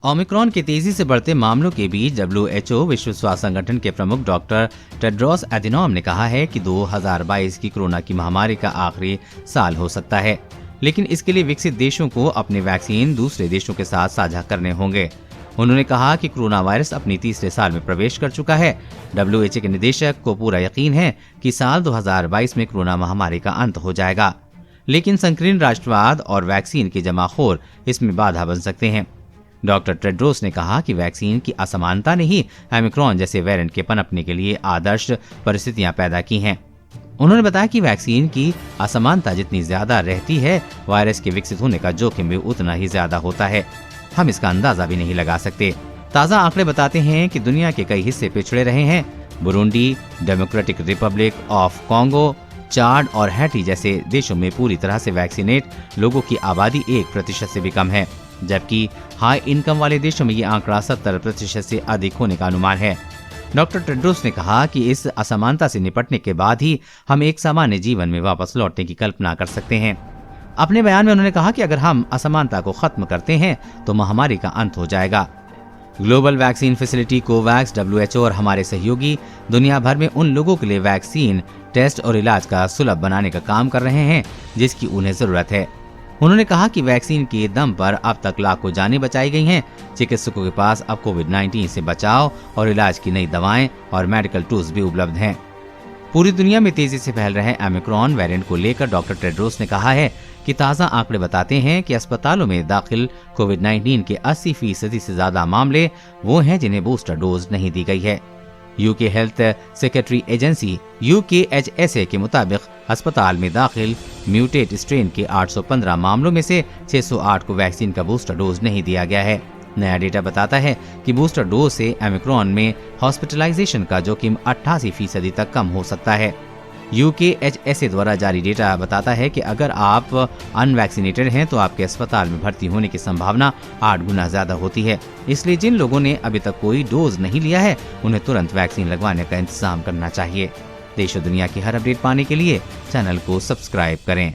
Omicron के तेजी से बढ़ते मामलों के बीच WHO विश्व स्वास्थ्य संगठन के प्रमुख डॉक्टर टेड्रोस एधिनोम ने कहा है कि 2022 की कोरोना की महामारी का आखिरी साल हो सकता है, लेकिन इसके लिए विकसित देशों को अपने वैक्सीन दूसरे देशों के साथ साझा करने होंगे। उन्होंने कहा कि कोरोना वायरस अपनी तीसरे साल में प्रवेश कर चुका है। WHO के निदेशक को पूरा यकीन है कि साल 2022 में कोरोना महामारी का अंत हो जाएगा, लेकिन संकीर्ण राष्ट्रवाद और वैक्सीन के जमाखोर इसमें बाधा बन सकते हैं। डॉक्टर टेड्रोस ने कहा कि वैक्सीन की असमानता ने ही ओमिक्रॉन जैसे वेरिएंट के पनपने के लिए आदर्श परिस्थितियां पैदा की हैं। उन्होंने बताया कि वैक्सीन की असमानता जितनी ज्यादा रहती है, वायरस के विकसित होने का जोखिम भी उतना ही ज्यादा होता है। हम इसका अंदाजा भी नहीं लगा सकते। ताज़ा आंकड़े बताते हैं कि दुनिया के कई हिस्से पिछड़े रहे हैं। Burundi, democratic republic of Congo, Chad और हैटी जैसे देशों में पूरी तरह से वैक्सीनेट लोगों की आबादी 1% से भी कम है, जबकि हाई इनकम वाले देशों में ये आंकड़ा 70% से अधिक होने का अनुमान है। डॉक्टर टेड्रोस ने कहा कि इस असमानता से निपटने के बाद ही हम एक सामान्य जीवन में वापस लौटने की कल्पना कर सकते हैं। अपने बयान में उन्होंने कहा कि अगर हम असमानता को खत्म करते हैं तो महामारी का अंत हो जाएगा। Global vaccine facility Covax, WHO और हमारे सहयोगी दुनिया भर में उन लोगों के लिए वैक्सीन, टेस्ट और इलाज का सुलभ बनाने का काम कर रहे हैं जिसकी उन्हें जरूरत है। उन्होंने कहा कि वैक्सीन के दम पर अब तक लाखों जानें बचाई गई हैं। चिकित्सकों के पास अब कोविड-19 से बचाव और इलाज की नई दवाएं और मेडिकल टूल्स भी उपलब्ध हैं। पूरी दुनिया में तेजी से फैल रहे ओमिक्रॉन वेरिएंट को लेकर डॉक्टर टेड्रोस ने कहा है कि ताज़ा आंकड़े बताते हैं कि अस्पतालों में दाखिल कोविड-19 के 80% से ज्यादा मामले वो हैं जिन्हें बूस्टर डोज नहीं दी गई है। UK health secretary agency UKHSA के मुताबिक अस्पताल में दाखिल म्यूटेट स्ट्रेन के 815 मामलों में से 608 को वैक्सीन का बूस्टर डोज नहीं दिया गया है। नया डेटा बताता है कि बूस्टर डोज से ओमिक्रॉन में हॉस्पिटलाइजेशन का जोखिम 88% तक कम हो सकता है। UKHSA द्वारा जारी डेटा बताता है कि अगर आप अनवैक्सीनेटेड हैं तो आपके अस्पताल में भर्ती होने की संभावना 8 गुना ज्यादा होती है। इसलिए जिन लोगों ने अभी तक कोई डोज नहीं लिया है उन्हें तुरंत वैक्सीन लगवाने का इंतजाम करना चाहिए। देश और दुनिया की हर अपडेट पाने के लिए चैनल को सब्सक्राइब करें।